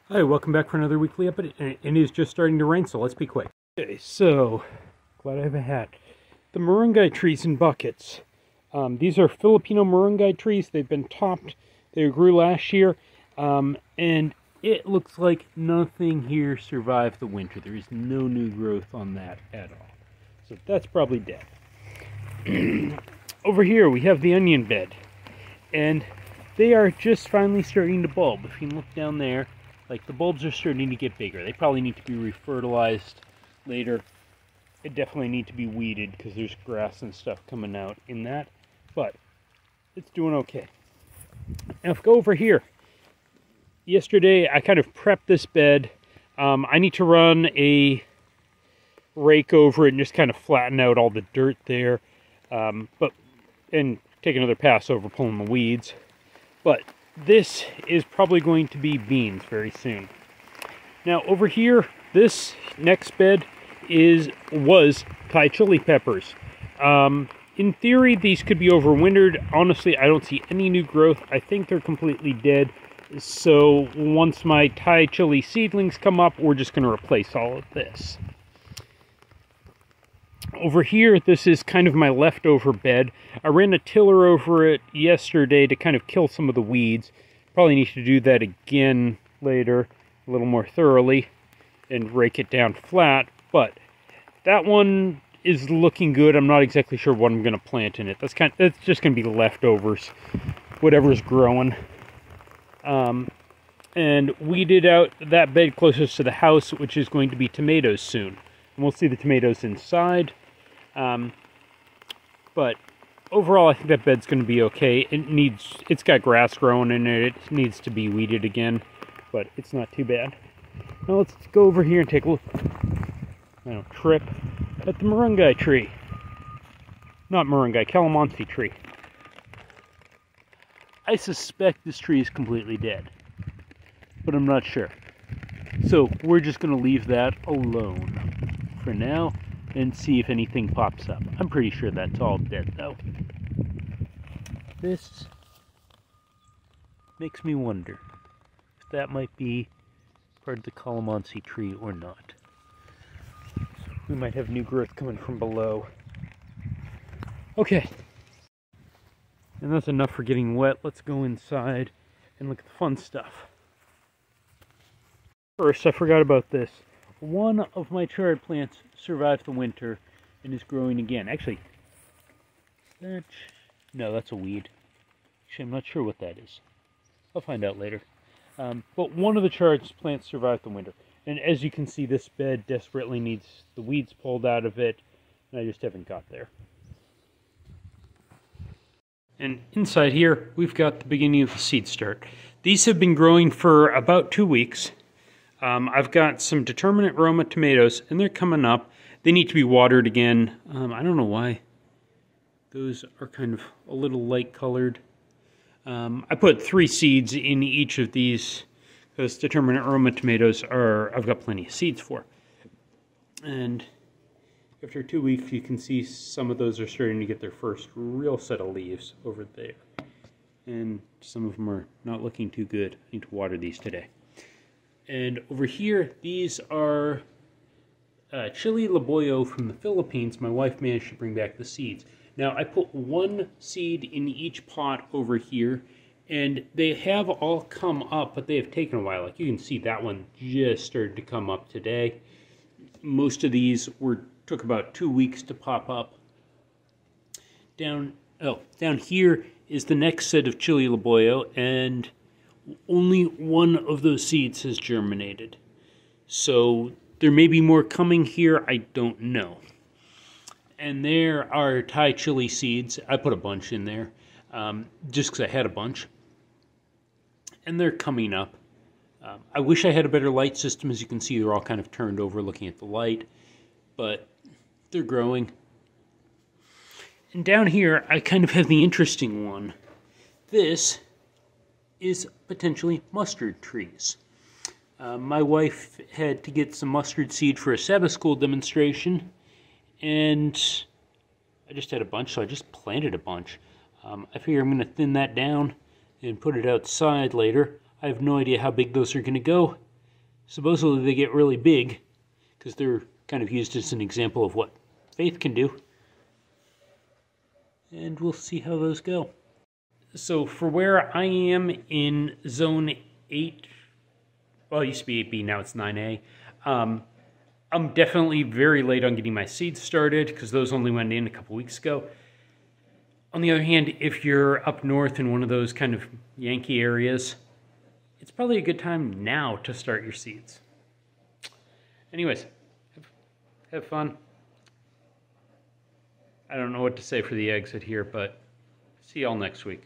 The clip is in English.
Hi, welcome back for another weekly update, and it is just starting to rain, so let's be quick. Okay, so, glad I have a hat. The moringa trees in buckets. These are Filipino moringa trees. They've been topped. They grew last year, and it looks like nothing here survived the winter. There is no new growth on that at all. So that's probably dead. Over here we have the onion bed, and they are just finally starting to bulb. If you look down there, like, the bulbs are starting to get bigger. They probably need to be refertilized later. It definitely need to be weeded because there's grass and stuff coming out in that. But it's doing okay. Now, if we go over here, yesterday I kind of prepped this bed. I need to run a rake over it and just kind of flatten out all the dirt there. And take another pass over pulling the weeds. But this is probably going to be beans very soon. Now over here, this next bed was Thai chili peppers. In theory, these could be overwintered. Honestly, I don't see any new growth. I think they're completely dead. So once my Thai chili seedlings come up, we're just going to replace all of this. Over here, this is kind of my leftover bed. I ran a tiller over it yesterday to kind of kill some of the weeds. Probably need to do that again later, a little more thoroughly, and rake it down flat. But that one is looking good. I'm not exactly sure what I'm going to plant in it. That's just going to be leftovers, whatever's growing. And weeded out that bed closest to the house, which is going to be tomatoes soon. And we'll see the tomatoes inside. But overall, I think that bed's going to be okay. It's got grass growing in it. It needs to be weeded again, but it's not too bad. Now let's go over here and take a look. Trip at the moringa tree. Not moringa, calamansi tree. I suspect this tree is completely dead, but I'm not sure. So we're just going to leave that alone for now and see if anything pops up. I'm pretty sure that's all dead, though. This makes me wonder if that might be part of the calamansi tree or not. We might have new growth coming from below. Okay. And that's enough for getting wet. Let's go inside and look at the fun stuff. First, I forgot about this. One of my chard plants survived the winter and is growing again. Actually, no, that's a weed. Actually, I'm not sure what that is. I'll find out later. But one of the chard plants survived the winter. And as you can see, this bed desperately needs the weeds pulled out of it, and I just haven't got there. And inside here, we've got the beginning of the seed start. These have been growing for about 2 weeks. I've got some determinate Roma tomatoes, and they're coming up. They need to be watered again. I don't know why. Those are kind of a little light colored. I put 3 seeds in each of these because determinate Roma tomatoes I've got plenty of seeds for. And after 2 weeks, you can see some of those are starting to get their first real set of leaves over there. And some of them are not looking too good. I need to water these today. And over here, these are chili laboyo from the Philippines. My wife managed to bring back the seeds. Now, I put 1 seed in each pot over here, and they have all come up, but they have taken a while. Like, you can see that one just started to come up today. Most of these took about 2 weeks to pop up. Down here is the next set of chili laboyo, and only 1 of those seeds has germinated. So there may be more coming here, I don't know. And there are Thai chili seeds. I put a bunch in there, just because I had a bunch. And they're coming up. I wish I had a better light system. As you can see, they're all kind of turned over looking at the light. But they're growing. And down here, I kind of have the interesting one. This is potentially mustard trees. My wife had to get some mustard seed for a Sabbath school demonstration, and I just had a bunch, so I just planted a bunch. I figure I'm going to thin that down and put it outside later. I have no idea how big those are going to go, supposedly they get really big because they're kind of used as an example of what faith can do. And we'll see how those go. So for where I am in zone 8, well, it used to be 8B, now it's 9A. I'm definitely very late on getting my seeds started because those only went in a couple weeks ago. On the other hand, if you're up north in one of those kind of Yankee areas, it's probably a good time now to start your seeds. Anyways, have fun. I don't know what to say for the exit here, but see y'all next week.